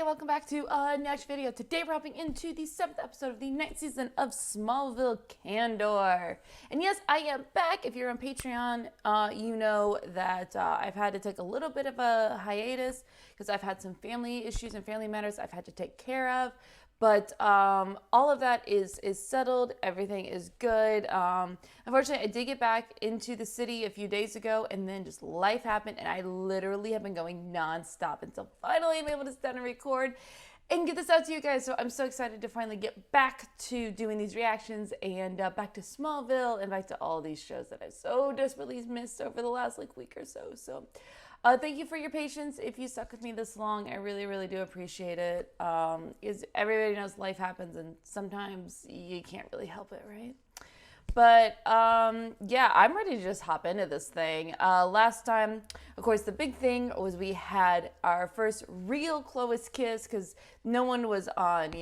and welcome back to a next video. Today we're hopping into the 7th episode of the 9th season of Smallville Kandor. And yes, I am back. If you're on Patreon, you know that I've had to take a little bit of a hiatus because I've had some family issues and family matters I've had to take care of. But all of that is settled. Everything is good. Unfortunately, I did get back into the city a few days ago, and then just life happened, and I literally have been going nonstop until finally I'm able to sit down and record and get this out to you guys. So I'm so excited to finally get back to doing these reactions and back to Smallville and back to all these shows that I've so desperately missed over the last week or so. So thank you for your patience. If you stuck with me this long, I really, really do appreciate it. Is everybody knows life happens and sometimes you can't really help it, right? But yeah, I'm ready to just hop into this thing. Last time, of course, the big thing was we had our first real Clois kiss because no one was on,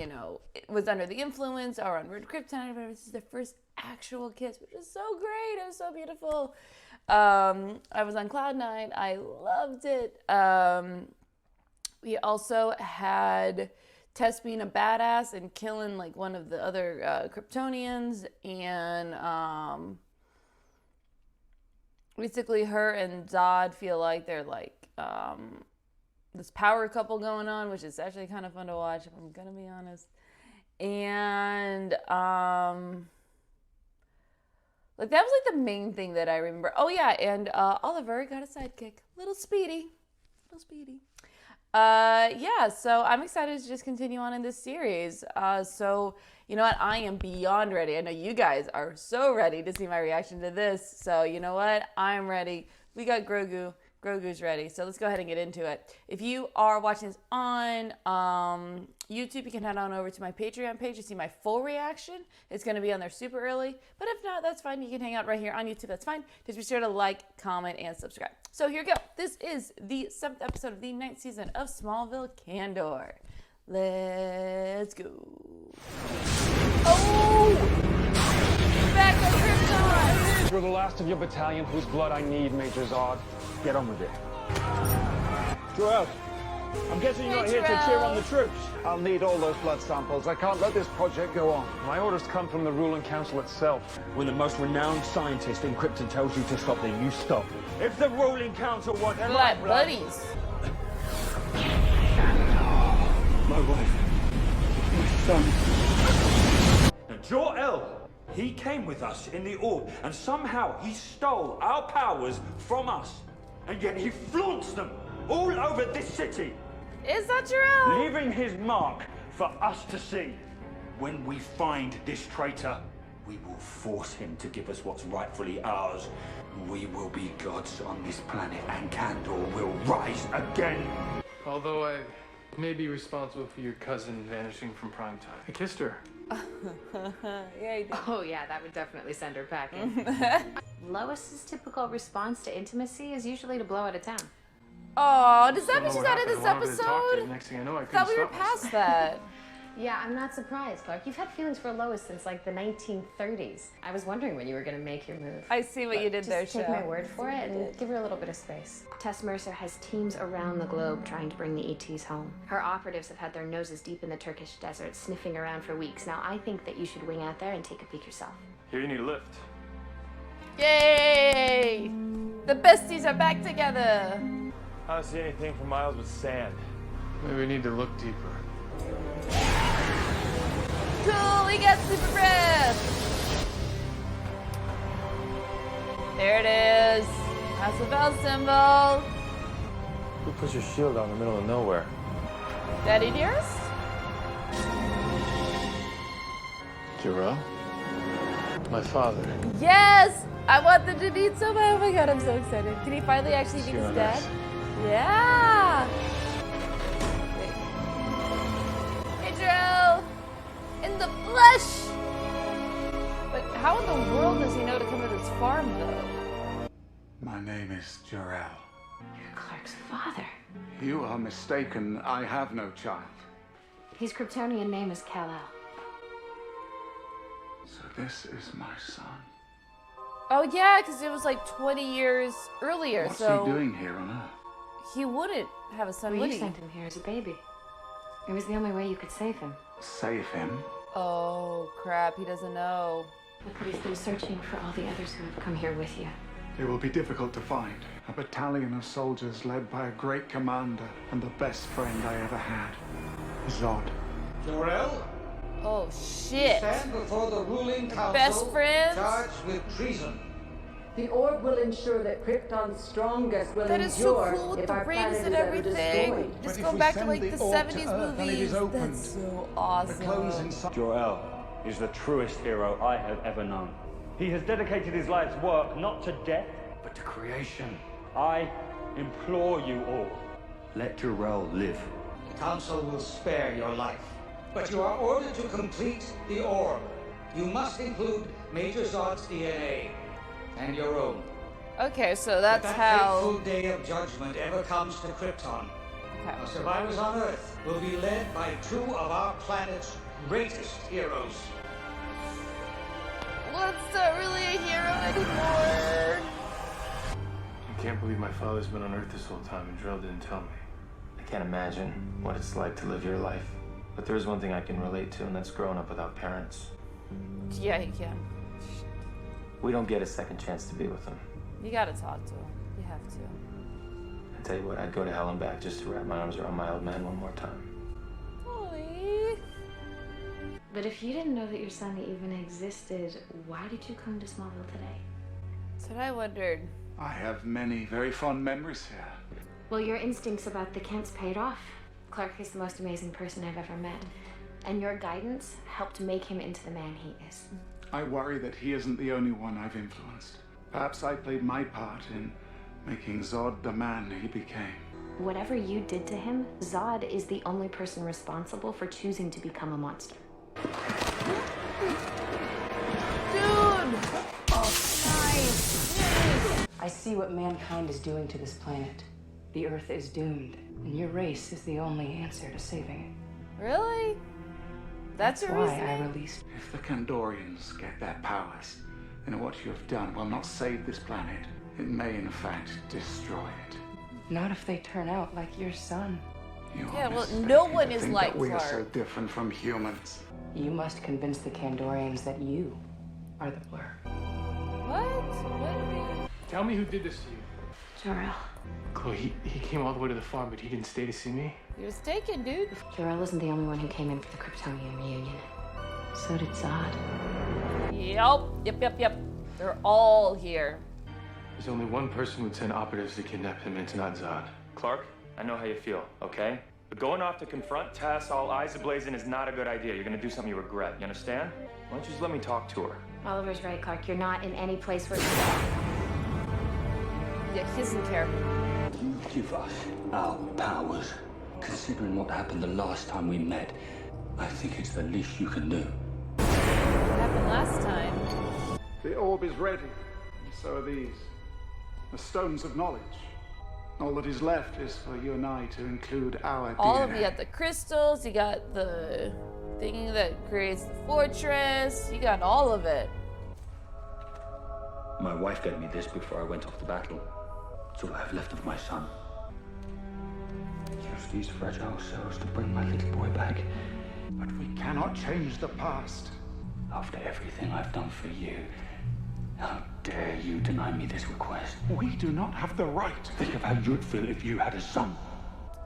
was under the influence or on Red Kryptonite. But this is the first actual kiss, which is so great. It was so beautiful. I was on cloud nine. I loved it. We also had Tess being a badass and killing one of the other Kryptonians, and basically her and Zod feel like they're this power couple going on, which is actually kind of fun to watch, if I'm gonna be honest. And that was the main thing that I remember. Oh yeah, and Oliver got a sidekick, little Speedy. Yeah, so I'm excited to just continue on in this series. So you know what, I am beyond ready. I know you guys are so ready to see my reaction to this. So you know what, I'm ready. We got Grogu's ready. So let's go ahead and get into it. If you are watching this on YouTube, you can head on over to my Patreon page to see my full reaction. It's going to be on there super early. But if not, that's fine. You can hang out right here on YouTube. That's fine. Just be sure to like, comment, and subscribe. So here we go. This is the 7th episode of the 9th season of Smallville Kandor. Let's go. Oh! Back on Krypton! You're the last of your battalion whose blood I need, Major Zod. Get on with it. Jor-El, I'm guessing you're not here to cheer on the troops. I'll need all those blood samples. I can't let this project go on. My orders come from the ruling council itself. When the most renowned scientist in Krypton tells you to stop, then you stop. If the ruling council want They're my like blood, buddies. my wife, my son. Now, Jor-El, he came with us in the orb, and somehow he stole our powers from us. And yet he flaunts them all over this city. Is that Jor-El? Leaving his mark for us to see. When we find this traitor, we will force him to give us what's rightfully ours. We will be gods on this planet, and Kandor will rise again. Although I may be responsible for your cousin vanishing from primetime. I kissed her. Yeah, you did. Oh yeah, that would definitely send her packing. Lois's typical response to intimacy is usually to blow out of town. Oh, does that mean Don't know she's what out of this happened. I wanted to talk to her. episode? Next thing I know, I I thought couldn't we were stop past myself. that. Yeah, I'm not surprised, Clark. You've had feelings for Lois since the 1930s. I was wondering when you were going to make your move. I see what you did there, Just take Sho. my word for it and give her a little bit of space. Tess Mercer has teams around the globe trying to bring the ETs home. Her operatives have had their noses deep in the Turkish desert, sniffing around for weeks. Now, I think that you should wing out there and take a peek yourself. Here, you need a lift. Yay! The besties are back together. I don't see anything for miles but sand. Maybe we need to look deeper. Cool, we got super breath. There it is. That's the bell symbol. Who puts your shield out in the middle of nowhere? Daddy dearest? Jor-El? My father. Yes! I want them to meet so bad. Oh my god, I'm so excited. Can he finally actually meet his dad? Yeah! Wait. Hey, Jor-El! In the flesh! But how in the world does he know to come to this farm, though? My name is Jor-El. You're Clark's father. You are mistaken. I have no child. His Kryptonian name is Kal-El. So this is my son. Oh yeah, because it was 20 years earlier, What's so he doing here on Earth? he wouldn't have a son, Well, would you he? sent him here as a baby. It was the only way you could save him. Save him? Oh, crap. He doesn't know. Look what he's been searching for all the others who have come here with you. It will be difficult to find. A battalion of soldiers led by a great commander and the best friend I ever had. Zod. Jor-El, Oh, shit. stand before the ruling council Best friends? charged with treason. The orb will ensure that Krypton's strongest will That is so endure cool with if the our rings planet and is ever everything. destroyed. Just But go if we back to send like the the orb to 70s Earth and it movies. is opened, That's so the awesome. Clois inside. Jor-El is the truest hero I have ever known. He has dedicated his life's work not to death, but to creation. I implore you all, let Jor-El live. The council will spare your life, but you are ordered to complete the orb. You must include Major Zod's DNA and your own. Okay, so that's If that how. fateful day of judgment ever comes to Krypton, Okay. our survivors on Earth will be led by two of our planet's greatest heroes. What's not really a hero anymore? I can't believe my father's been on Earth this whole time and Jor-El didn't tell me. I can't imagine what it's like to live your life. But there is one thing I can relate to, and that's growing up without parents. Yeah, you can. We don't get a second chance to be with them. You gotta talk to him. You have to. I tell you what, I'd go to hell and back just to wrap my arms around my old man one more time. Oy. But if you didn't know that your son even existed, why did you come to Smallville today? That's what I wondered. I have many very fond memories here. Well, your instincts about the Kents paid off. Clark is the most amazing person I've ever met. And your guidance helped make him into the man he is. I worry that he isn't the only one I've influenced. Perhaps I played my part in making Zod the man he became. Whatever you did to him, Zod is the only person responsible for choosing to become a monster. Dude! Oh, nice! I see what mankind is doing to this planet. The Earth is doomed, and your race is the only answer to saving it. Really? That's your why reason? I released. If the Kandorians get their powers, then what you have done will not save this planet. It may, in fact, destroy it. Not if they turn out like your son. You are Yeah, well, mistaken no to one is think like that we are so Clark. different from humans. You must convince the Kandorians that you are the Blur. What? What do you mean? Tell me who did this to you. Jor-El. Chloe, he came all the way to the farm, but he didn't stay to see me. You're just taken, dude. Jor-El isn't the only one who came in for the Kryptonian reunion. So did Zod. Yep. They're all here. There's only one person who would send operatives to kidnap him, and it's not Zod. Clark, I know how you feel, okay? But going off to confront Tess all eyes ablazing is not a good idea. You're gonna do something you regret, you understand? Why don't you just let me talk to her? Oliver's right, Clark. You're not in any place where... Yeah, he doesn't care. You give us our powers. Considering what happened the last time we met, I think it's the least you can do. What happened last time? The orb is ready, and so are these. The stones of knowledge. All that is left is for you and I to include our All DNA. of you got the crystals, you got the thing that creates the fortress, you got all of it. My wife gave me this before I went off to battle. It's all I have left of my son. Use these fragile cells to bring my little boy back. But we cannot change the past. After everything I've done for you, how dare you deny me this request? We do not have the right. Think of how you'd feel if you had a son.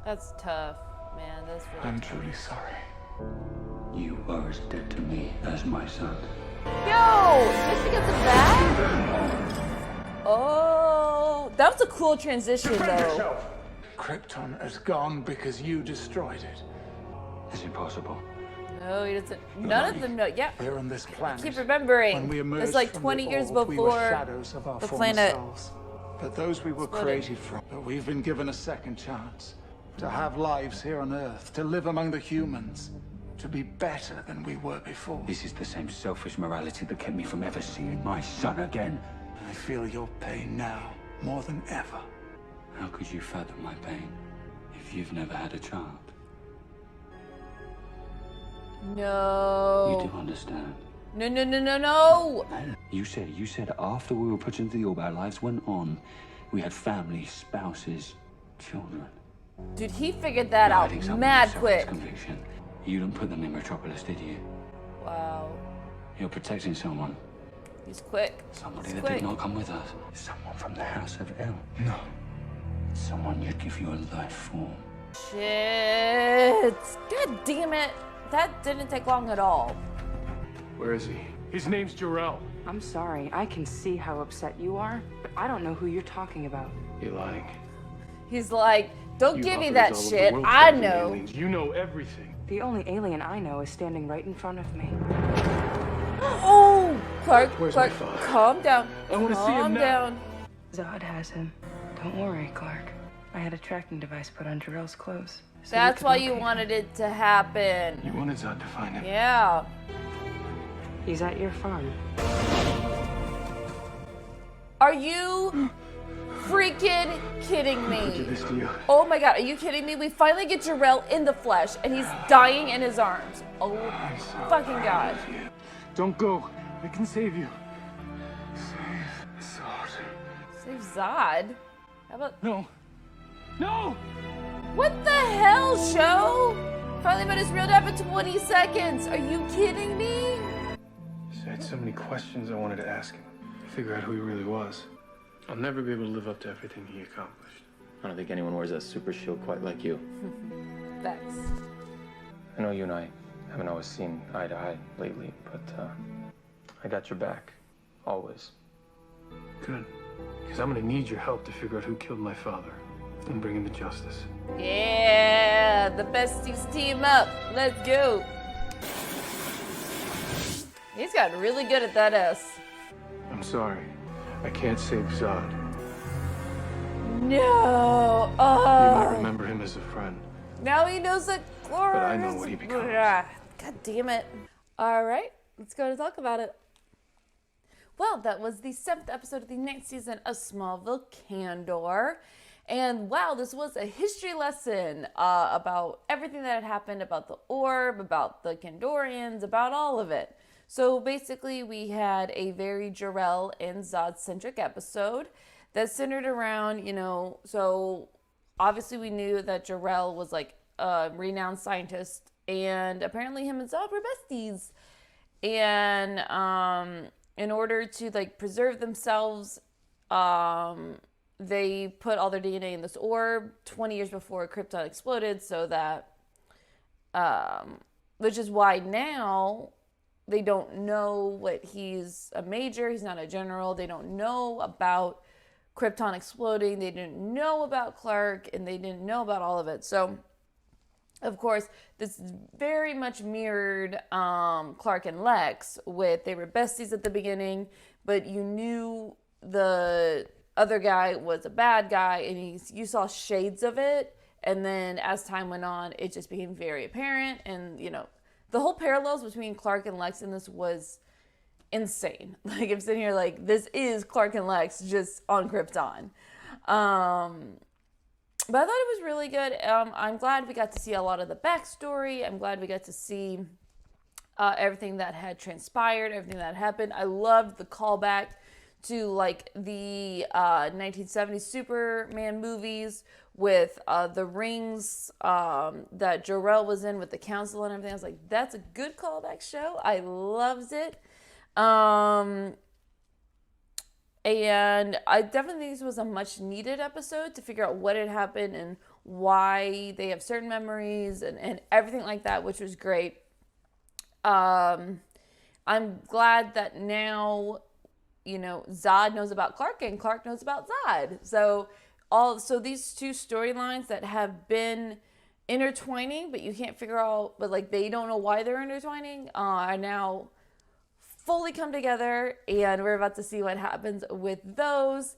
That's tough, man. That's really I'm tough. truly sorry. You are as dead to me as my son. Yo! Did she get the bag? Oh, that was a cool transition, though. Krypton is gone because you destroyed it. Is it possible? No, he doesn't. None of them know. Yeah. Here on this planet. Keep remembering. When we emerged It's like from 20 the years orb, we were before shadows of our the former planet selves. But those we were exploded. created from. But we've been given a second chance to have lives here on Earth, to live among the humans, to be better than we were before. This is the same selfish morality that kept me from ever seeing my son again. I feel your pain now more than ever. How could you fathom my pain if you've never had a child? No. You do understand. No. You said after we were put into the orb, our lives went on. We had families, spouses, children. Dude, he figured that You're out hiding something mad to quick. suppress conviction. You didn't put them in Metropolis, did you? Wow. You're protecting someone. He's quick. Somebody He's that quick. did not come with us. Someone from the House of El. No. Someone you'd give your life for. Shit. God damn it. That didn't take long at all. Where is he? His name's Jor-El. I'm sorry, I can see how upset you are, but I don't know who you're talking about. You're lying. He's like, don't You give me operate that all over the shit. world I fighting know. aliens. You know everything. The only alien I know is standing right in front of me. Oh, Clark, Where's Clark, my father? calm down. I wanna see him Calm now. down. Zod has him. Don't worry, Clark. I had a tracking device put on Jor-El's clothes. So we That's could why you locate wanted him. it to happen. You wanted Zod to find him. Yeah. He's at your farm. Are you freaking kidding Who did me? this to you? Oh my god, are you kidding me? We finally get Jor-El in the flesh and he's dying in his arms. Oh fucking god. Don't go. I can save you. Save Zod. Save Zod? How about... No. No! What the hell, show? Finally met his real dad for 20 seconds. Are you kidding me? I had so many questions I wanted to ask him. To figure out who he really was. I'll never be able to live up to everything he accomplished. I don't think anyone wears a super shield quite like you. Thanks. I know you and I haven't always seen eye to eye lately, but I got your back. Always. Good. Because I'm gonna need your help to figure out who killed my father and bring him to justice. Yeah, the besties team up. Let's go. He's gotten really good at that S. I'm sorry. I can't save Zod. No. You Oh. might remember him as a friend. Now he knows that Cloris. But I know what he becomes. God damn it. All right, let's go to talk about it. Well, that was the 7th episode of the 9th season of Smallville Kandor. And wow, this was a history lesson about everything that had happened, about the orb, about the Kandorians, about all of it. So basically, we had a very Jor-El and Zod-centric episode that centered around, so obviously we knew that Jor-El was like a renowned scientist, and apparently him and Zod were besties. And in order to like preserve themselves, they put all their DNA in this orb 20 years before Krypton exploded, so that, which is why now they don't know what he's a major, he's not a general, they don't know about Krypton exploding, they didn't know about Clark, and they didn't know about all of it. So, of course, this very much mirrored Clark and Lex, they were besties at the beginning, but you knew the other guy was a bad guy, and you saw shades of it, and then as time went on, it just became very apparent, and, the whole parallels between Clark and Lex in this was insane. Like, I'm sitting here like, this is Clark and Lex just on Krypton. But I thought it was really good. I'm glad we got to see a lot of the backstory. I'm glad we got to see everything that had transpired, everything that happened. I loved the callback to like the 1970s Superman movies with the rings that Jor-El was in with the council and everything. I was like, that's a good callback show. I loved it. And I definitely think this was a much needed episode to figure out what had happened and why they have certain memories and everything like that, which was great. I'm glad that now, Zod knows about Clark and Clark knows about Zod. So these two storylines that have been intertwining, but you can't figure out, but like they don't know why they're intertwining, are now fully come together, and we're about to see what happens with those.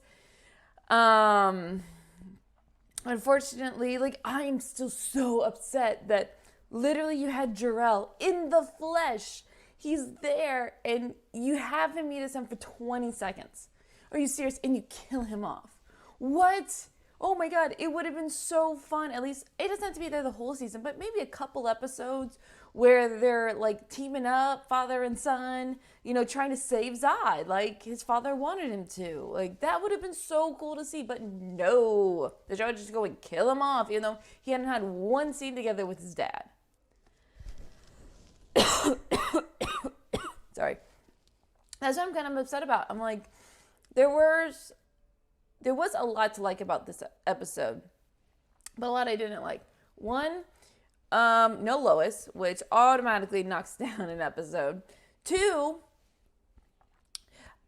Unfortunately, like, I'm still so upset that literally you had Jor-El in the flesh. He's there, and you have him meet his son for 20 seconds. Are you serious? And you kill him off. What? Oh my God, it would have been so fun. At least, it doesn't have to be there the whole season, but maybe a couple episodes where they're like teaming up, father and son, you know, trying to save Zod like his father wanted him to. Like, that would have been so cool to see, but no. The show would just go and kill him off, you know. He hadn't had one scene together with his dad. Sorry. That's what I'm kind of upset about. I'm like, there was a lot to like about this episode, but a lot I didn't like. One, no Lois, which automatically knocks down an episode. Two,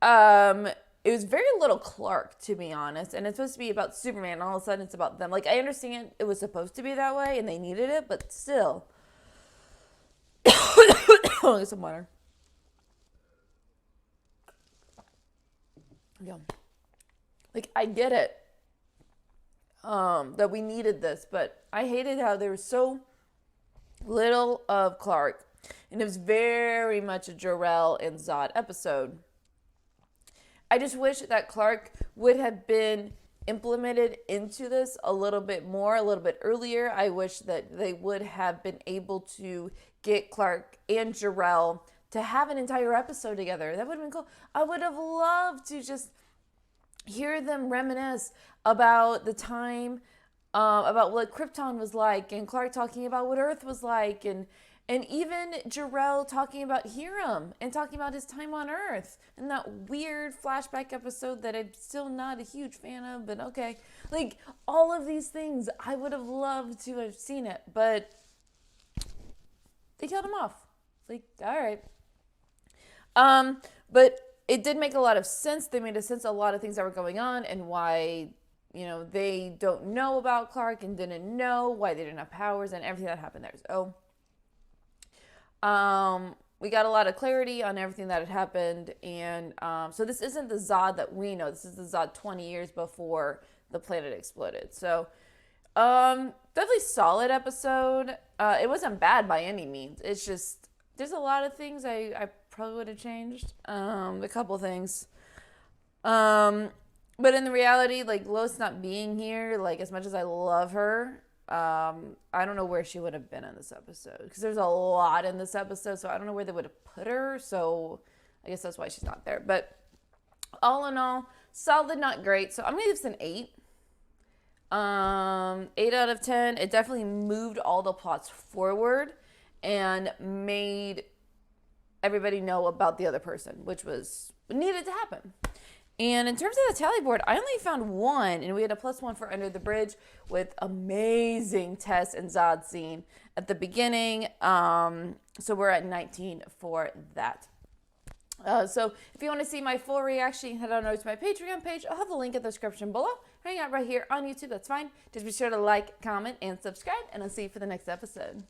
it was very little Clark, to be honest, and it's supposed to be about Superman, and all of a sudden it's about them. Like, I understand it was supposed to be that way, and they needed it, but still. Oh, some water. Yeah. Like, I get it. That we needed this, but I hated how there was so little of Clark, and it was very much a Jor-El and Zod episode. I just wish that Clark would have been implemented into this a little bit more, a little bit earlier. I wish that they would have been able to get Clark and Jor-El to have an entire episode together. That would have been cool. I would have loved to just hear them reminisce about the time, about what Krypton was like, and Clark talking about what Earth was like, and even Jor-El talking about Hiram and talking about his time on Earth and that weird flashback episode that I'm still not a huge fan of, but okay. Like, all of these things, I would have loved to have seen it, but they killed him off. Like, all right. But it did make a lot of sense. They made a sense of a lot of things that were going on and why, you know, they don't know about Clark and didn't know why they didn't have powers and everything that happened there. So, we got a lot of clarity on everything that had happened. And so this isn't the Zod that we know. This is the Zod 20 years before the planet exploded. So, definitely solid episode. It wasn't bad by any means. It's just, there's a lot of things I probably would have changed. A couple things. But in the reality, like, Lois not being here, like, as much as I love her, I don't know where she would have been in this episode. Because there's a lot in this episode, so I don't know where they would have put her. So I guess that's why she's not there. But all in all, solid, not great. So I'm going to give this an 8. 8 out of 10. It definitely moved all the plots forward and made everybody know about the other person, which was needed to happen. And in terms of the tally board, I only found 1, and we had a +1 for Under the Bridge with amazing Tess and Zod scene at the beginning. So we're at 19 for that. So if you want to see my full reaction, head on over to my Patreon page. I'll have the link in the description below. Hang out right here on YouTube, that's fine. Just be sure to like, comment, and subscribe, and I'll see you for the next episode.